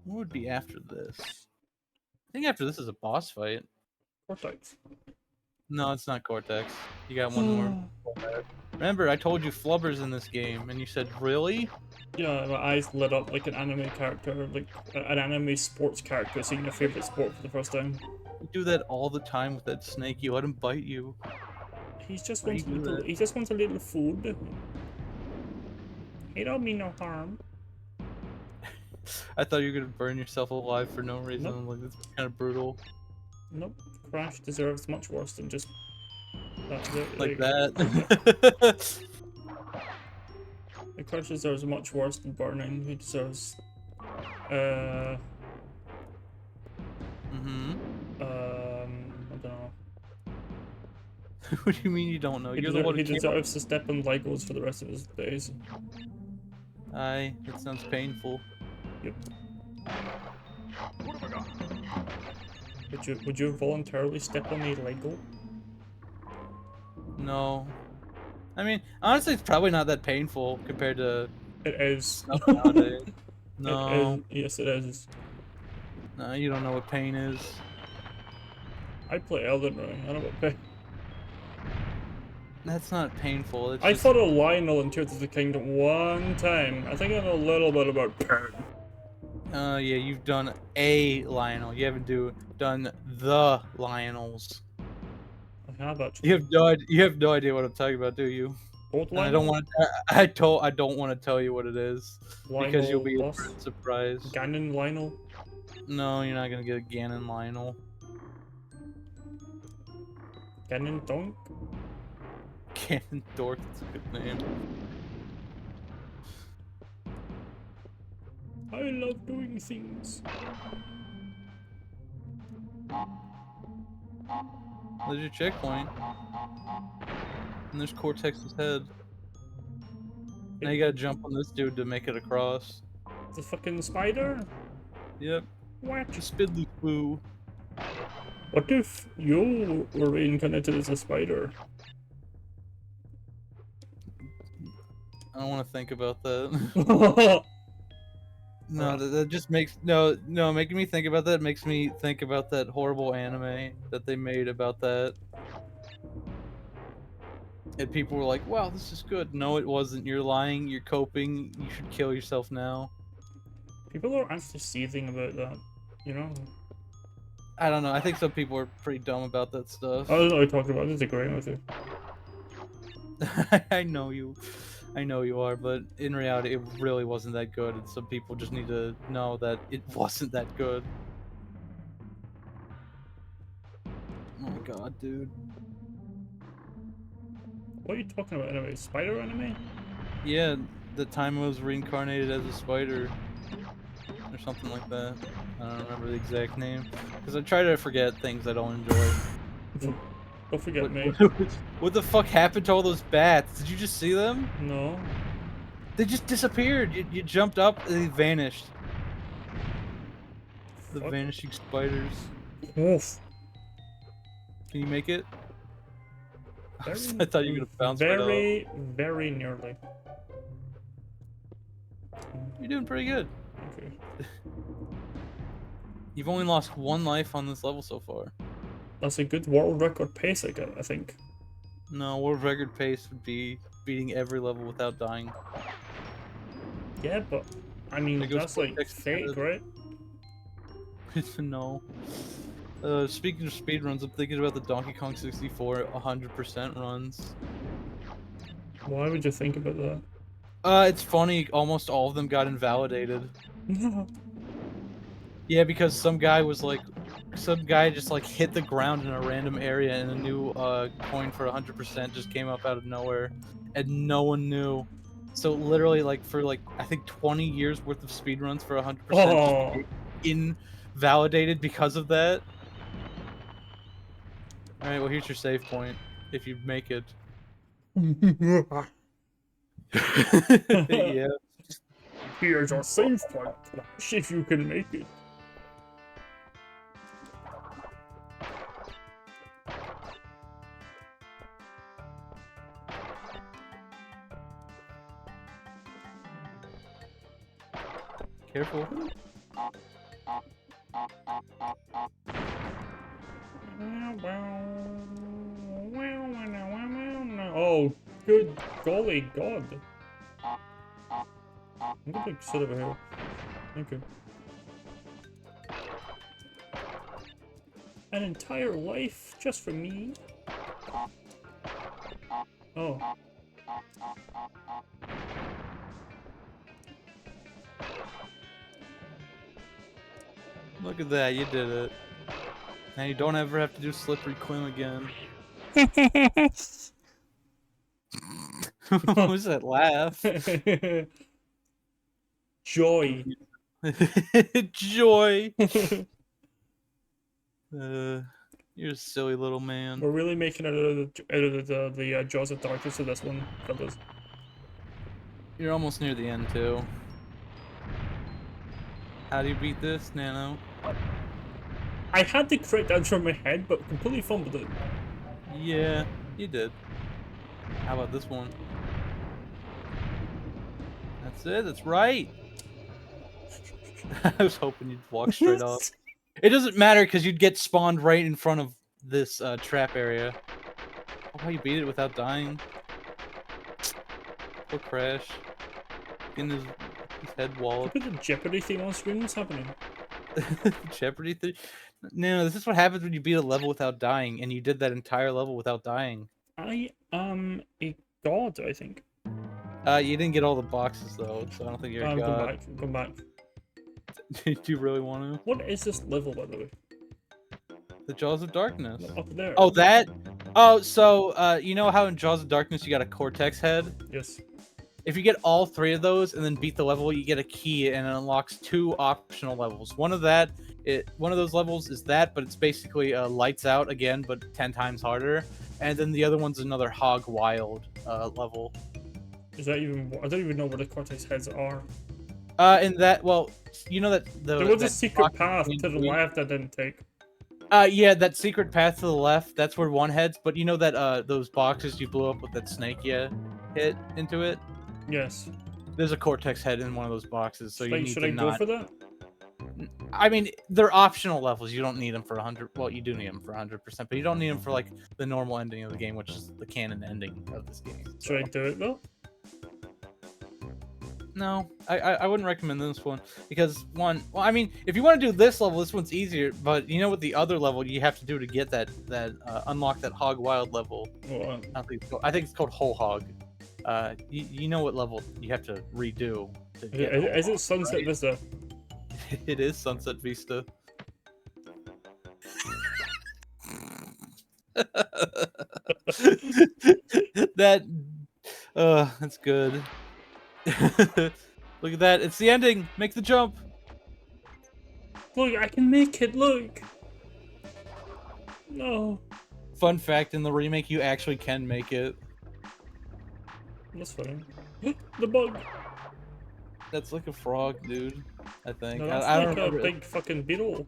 What would be after this? I think after this is a boss fight. Cortex. No, it's not Cortex. You got one more. Remember, I told you Flubber's in this game, and you said, really? Yeah, my eyes lit up like an anime character, like an anime sports character seeing their favorite sport for the first time. You do that all the time with that snake. You let him bite you. He just Why do wants a you do little. that? He just wants a little food. He don't mean no harm. I thought you were gonna burn yourself alive for no reason. Nope. Like, that's kind of brutal. Nope. Crash deserves much worse than just that. Like that. The Crash deserves much worse than burning. He deserves. I don't know. What do you mean you don't know? He, You're the one who deserves to step on Legos for the rest of his days. Aye, that sounds painful. Yep. Would you voluntarily step on a Lego? No. I mean, honestly, it's probably not that painful compared to It is. stuff nowadays. No. It is. Yes, it is. No, you don't know what pain is. I play Elden Ring. I know what pain. That's not painful. It's I just... fought a Lionel in Tears of the Kingdom one time. I think I know a little bit about pain. yeah, you've done a Lionel. You haven't done the Lionels. I have actually. You have no idea what I'm talking about, do you? Both And I don't Lionel? want I don't want to tell you what it is because you'll be boss? surprised. Ganon Lionel? No, you're not gonna get a Ganon Lionel. Ganon Donk? Ganon Dork, that's a good name. I love doing things. There's your checkpoint. And there's Cortex's head. Now you gotta jump on this dude to make it across. The fucking spider? Yep. What? The Spiddly Foo. What if you were reincarnated as a spider? I don't want to think about that. No, that just makes making me think about that makes me think about that horrible anime that they made about that. And people were like, "Wow, this is good." No, it wasn't. You're lying. You're coping. You should kill yourself now. People are actually seething about that, you know? I don't know. I think some people are pretty dumb about that stuff. I don't know what you're talking about. I'm just agreeing with you. I know you are, but in reality, it really wasn't that good, and some people just need to know that it wasn't that good. Oh my god, dude. What are you talking about anyway? Spider anime? Yeah, the time I was reincarnated as a spider. Or something like that. I don't remember the exact name. Because I try to forget things I don't enjoy. Don't forget me. What the fuck happened to all those bats? Did you just see them? No. They just disappeared. You jumped up and they vanished. The vanishing spiders. Oof. Can you make it? Very, I thought you were gonna bounce right off. Very nearly. You're doing pretty good. Okay. You've only lost one life on this level so far. That's a good world record pace, I think. No, world record pace would be beating every level without dying. Yeah, but I mean that's like fake, right? No. Speaking of speedruns, I'm thinking about the Donkey Kong 64 100% runs. Why would you think about that? It's funny, almost all of them got invalidated. Yeah, because some guy just like hit the ground in a random area and a new coin for 100% just came up out of nowhere and no one knew. So literally like for like I think 20 years worth of speedruns for 100% invalidated because of that. Alright, well here's your save point if you make it. Yeah. Here's your save point. See if you can make it. Careful. Oh, good golly god. I'm gonna like sit over here. Thank you. An entire life just for me? Oh. Look at that, you did it. Now you don't ever have to do slippery Quim again. What was that laugh? Joy. Joy. You're a silly little man. We're really making it out of the Jaws of Darkness of this one, fellas. You're almost near the end too. How do you beat this, Nano? I had the correct answer in my head, but completely fumbled it. Yeah, you did. How about this one? That's it, that's right. I was hoping you'd walk straight off. It doesn't matter because you'd get spawned right in front of this trap area. Oh, how you beat it without dying. Poor Crash. In his head walled. Put the Jeopardy theme on screen, what's happening? Jeopardy thing? No, this is what happens when you beat a level without dying, and you did that entire level without dying. I am a god, I think. You didn't get all the boxes though, so I don't think you're a god. Come back. Do you really want to? What is this level, by the way? The Jaws of Darkness. Up there. Oh, that? Oh, so, you know how in Jaws of Darkness you got a Cortex head? Yes. If you get all 3 of those and then beat the level, you get a key and it unlocks 2 optional levels. One of those levels is that, but it's basically lights out again, but 10 times harder. And then the other one's another Hog Wild level. Is that even? I don't even know where the Cortex heads are. And that, well, you know that there was a secret path to the left I didn't take. Yeah, that secret path to the left, that's where one heads, but you know that those boxes you blew up with that snake you hit into it? Yes. There's a Cortex head in one of those boxes, so you need should to I go for that? I mean, they're optional levels. You don't need them for 100. Well, you do need them for 100%, but you don't need them for like the normal ending of the game, which is the canon ending of this game. So. Should I do it though? No, I wouldn't recommend this one because well, I mean, if you want to do this level, this one's easier. But you know what the other level you have to do to get that unlock that Hog Wild level? Well, I think it's called Whole Hog. You know what level you have to redo to get is it Sunset right? Vista? It is Sunset Vista. That's good. Look at that, it's the ending. Make the jump. Look, I can make it, look. No. Fun fact, in the remake, you actually can make it. That's funny. The bug. That's like a frog, dude. I think. No, that's I don't like remember. A big fucking beetle.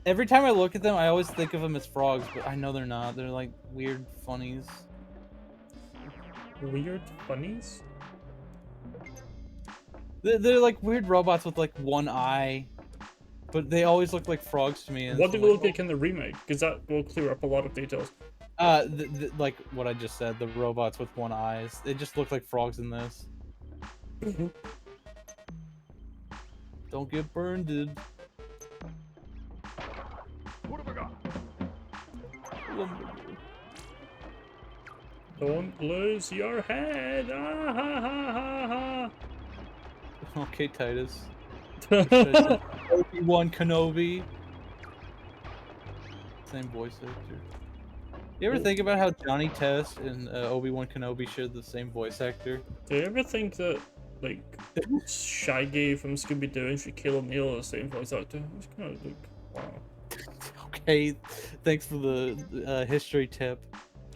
Every time I look at them, I always think of them as frogs, but I know they're not. They're like weird funnies. Weird funnies? They're like weird robots with like one eye, but they always look like frogs to me. What do they look like in the remake? Because that will clear up a lot of details. Like what I just said, the robots with one eyes. They just look like frogs in this. Don't get burned, dude. What have I got? Don't lose your head. Ah, ha, ha, ha, ha. Okay, Titus. Obi-Wan Kenobi. Same voice actor. You ever think about how Johnny Test and Obi-Wan Kenobi share the same voice actor? Do you ever think that, like, Shaggy from Scooby-Doo and Shaquille O'Neal are the same voice actor? It's kind of like, wow. Okay, thanks for the history tip.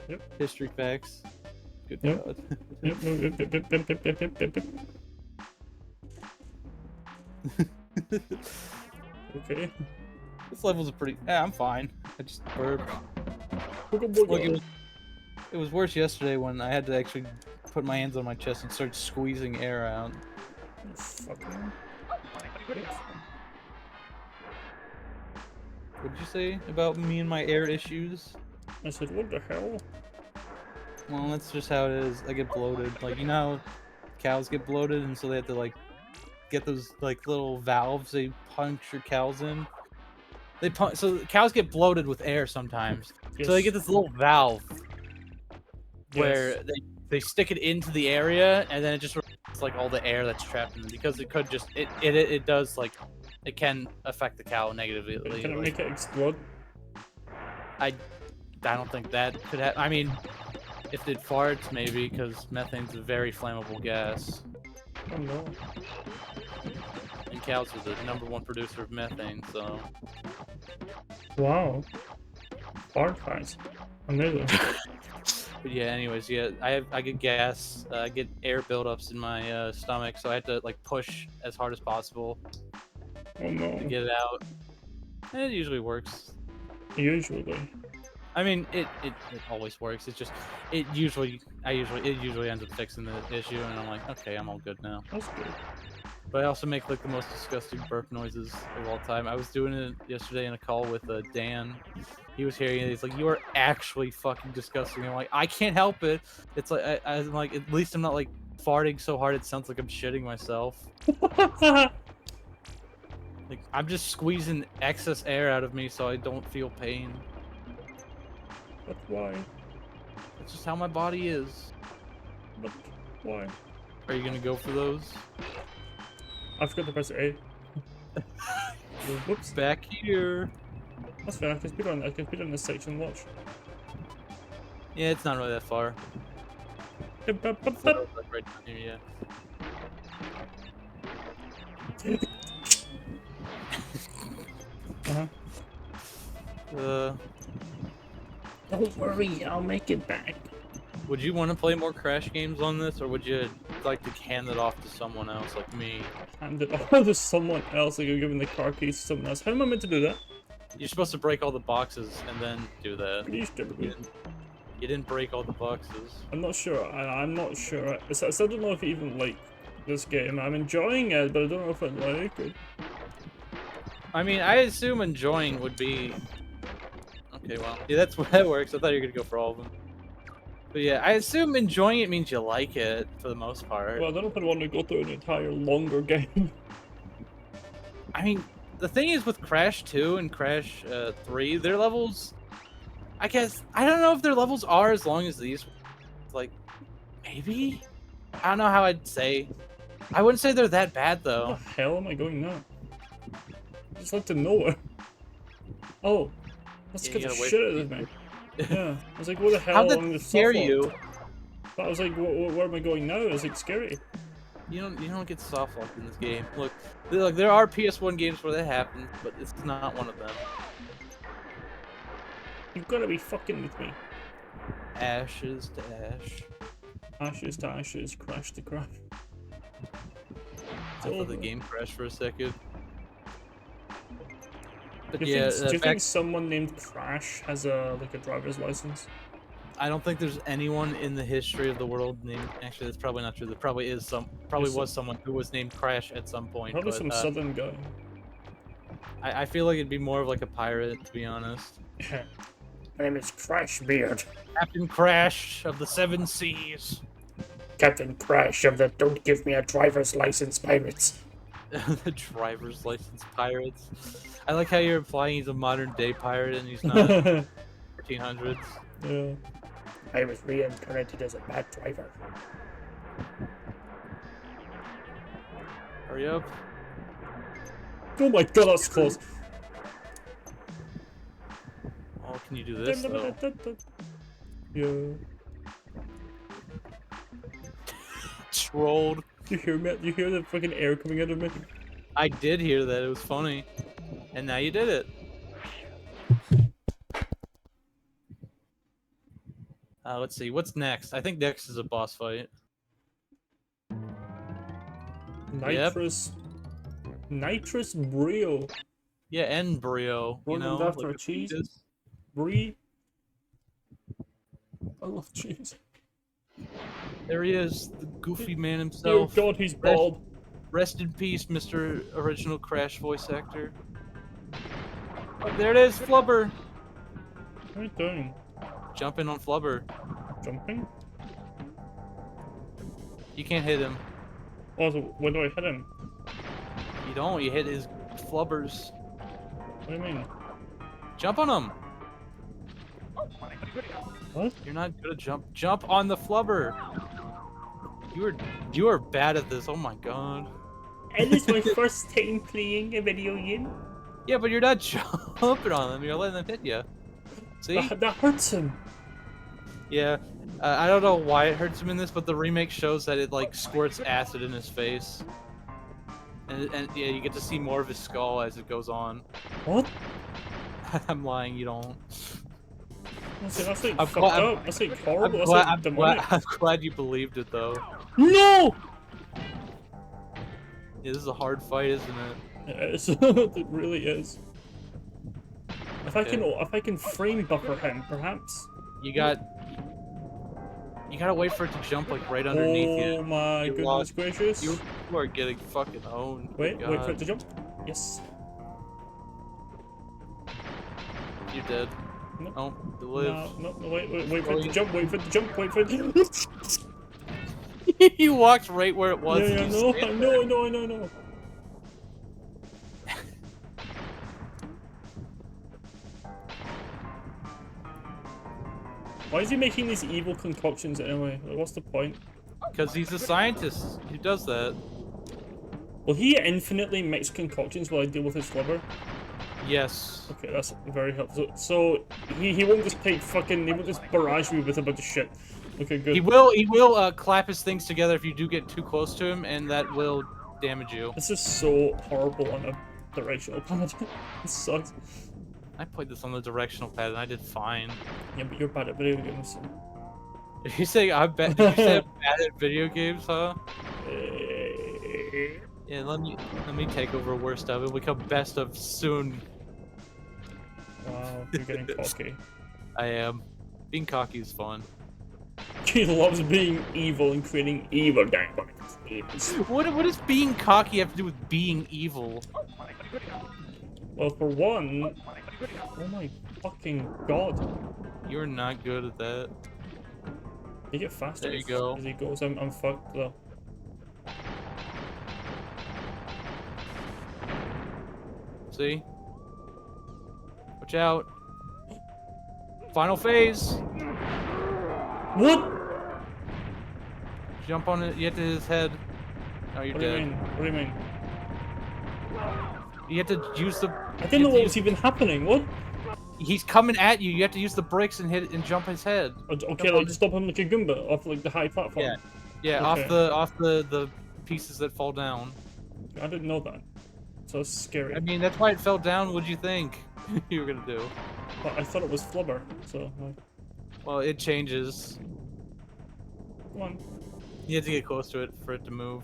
Yep. History facts. Good Yep. God. Yep. Okay. This level's a pretty. Yeah, I'm fine. I just burped. Look, it was worse yesterday when I had to actually put my hands on my chest and start squeezing air out. Fuck. What'd you say about me and my air issues? I said, what the hell? Well, that's just how it is. I get bloated. Like, you know how cows get bloated, and so they have to, like, get those, like, little valves they puncture cows in? So cows get bloated with air sometimes. Yes. So they get this little valve Yes. where they stick it into the area, and then it just like all the air that's trapped in it, because it could just it does, like, it can affect the cow negatively. Can it Like, make it explode? I don't think that could happen. I mean, if it farts, maybe, because methane's a very flammable gas, Oh no. and cows are the #1 producer of methane. So Wow. Hard facts. Amazing. but yeah, anyways, yeah, I get gas, I get air buildups in my stomach, so I have to, like, push as hard as possible Oh no. to get it out, and it usually works. Usually. I mean, it always works. It's just it usually ends up fixing the issue, and I'm like, okay, I'm all good now. That's good. But I also make, like, the most disgusting burp noises of all time. I was doing it yesterday in a call with Dan. He was hearing it. He's like, "You are actually fucking disgusting." I'm like, "I can't help it." It's like I'm like, at least I'm not, like, farting so hard it sounds like I'm shitting myself. Like, I'm just squeezing excess air out of me so I don't feel pain. But why? That's just how my body is. But why? Are you gonna go for those? I forgot to press A. Whoops. Back here. That's fair. I can speed on this section. Watch. Yeah, it's not really that far. Bup, bup, bup, It's bup. like right down here, Uh-huh. Don't worry, I'll make it back. Would you want to play more Crash games on this, or would you like to hand it off to someone else, like me? Hand it off to someone else, like you're giving the car keys to someone else. How am I meant to do that? You're supposed to break all the boxes and then do that. Pretty stupid. You didn't break all the boxes. I'm not sure. I'm not sure. I still don't know if I even like this game. I'm enjoying it, but I don't know if I like it. I mean, I assume enjoying would be... Okay, well, yeah, that's that works. I thought you were gonna go for all of them. But yeah, I assume enjoying it means you like it, for the most part. Well, I don't know if I'd want to go through an entire longer game. I mean, the thing is with Crash 2 and Crash 3, their levels... I guess... I don't know if their levels are as long as these. Like, maybe? I don't know how I'd say. I wouldn't say they're that bad, though. Where the hell am I going now? I just left to nowhere. Oh, that scared the shit out of me. Yeah, I was like, what the hell? How'd that scare you? But I was like, where am I going now? It was like scary. You don't get soft locked in this game. Look, there are PS1 games where that happens, but it's not one of them. You've got to be fucking with me. Ashes to ash. Ashes to ashes, crash to crash. I thought the game crashed for a second. But Do yeah, you think someone named Crash has a driver's license? I don't think there's anyone in the history of the world named. Actually, that's probably not true. There probably is was someone who was named Crash at some point. Probably but, some southern guy. I feel like it'd be more of like a pirate, to be honest. My name is Crash Beard. Captain Crash of the Seven Seas. Captain Crash of the Don't Give Me a Driver's License Pirates. The driver's license pirates. I like how you're implying he's a modern day pirate and he's not 1400s. Yeah. I was reincarnated as a bad driver. Hurry up. Oh my god, that's close. Oh, can you do this though? Yeah. Trolled. You hear me? You hear the fucking air coming out of me? I did hear that. It was funny. And now you did it. Let's see. What's next? I think next is a boss fight. Nitrous. Yep. Nitrous Brio. Yeah, and Brio. You know, after a cheese. Brie. I love cheese. There he is, the goofy man himself. Oh god, he's bald. Rest in peace, Mr. Original Crash voice actor. There it is, Flubber. What are you doing? Jumping on Flubber. Jumping? You can't hit him. Oh, so where do I hit him? You don't. You hit his Flubbers. What do you mean? Jump on him. What? You're not good at jump on the Flubber. You are bad at this. Oh my god. And it's my first time playing a video game. Yeah, but you're not jumping on them. You're letting them hit you. See? That hurts him. Yeah. I don't know why it hurts him in this, but the remake shows that it like squirts acid in his face. And yeah, you get to see more of his skull as it goes on. What? I'm lying. You don't. That's like fucked up. That's like horrible. I'm glad you believed it though. No! Yeah, this is a hard fight, isn't it? It is. It really is. If I can frame buffer him, perhaps. You gotta wait for it to jump like right underneath you. Oh my goodness gracious! You are getting fucking owned. Wait for it to jump. Yes. You're dead. No. Oh, you live. No, wait for it to jump. Wait for it to jump. Wait for it to jump. You walked right where it was. Yeah, no. Why is he making these evil concoctions anyway? Like, what's the point? Because he's a scientist. He does that. Will he infinitely mix concoctions while I deal with his Flubber? Yes. Okay, that's very helpful. So he won't just take fucking. He won't just barrage me with a bunch of shit. Okay, good. He will clap his things together if you do get too close to him, and that will damage you. This is so horrible on a directional pad. It sucks. I played this on the directional pad and I did fine. Yeah, but you're bad at video games. Did you say I'm bad? Did you say I'm bad at video games, huh? Yeah, let me take over worst of. It'll become best of soon. Wow, you're getting cocky. I am. Being cocky is fun. He loves being evil and creating evil games. What does being cocky have to do with being evil? Well, for one, oh my fucking god. You're not good at that. You get faster There you go. as he goes. I'm fucked though. See? Watch out. Final phase. What? Jump on it. You hit his head. Oh, you're dead. What do you mean? You have to use the. I didn't know what was even happening. What? He's coming at you. You have to use the brakes and hit and jump his head. Okay, like stop him like a Goomba off like the high platform. Yeah, yeah, okay. off the pieces that fall down. I didn't know that. So it's scary. I mean, that's why it fell down. What'd you think you were gonna do? But I thought it was Flubber. So. Well, it changes. Come on. You have to get close to it for it to move.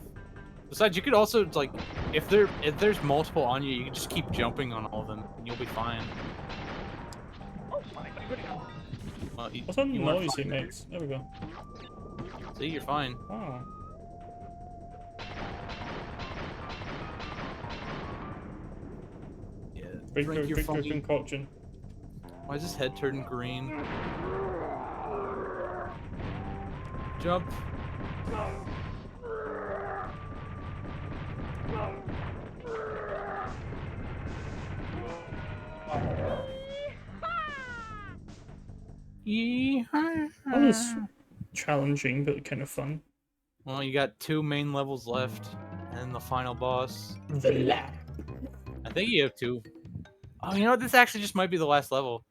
Besides, you could also like, if there's multiple on you, you can just keep jumping on all of them, and you'll be fine. Well, What's that noise he makes? There we go. See, you're fine. Oh. Yeah. Drink your concoction. Why is his head turning green? Jump. That was challenging, but kind of fun. Well, you got 2 main levels left, and the final boss. The lab. I think you have 2. Oh, you know what? This actually just might be the last level.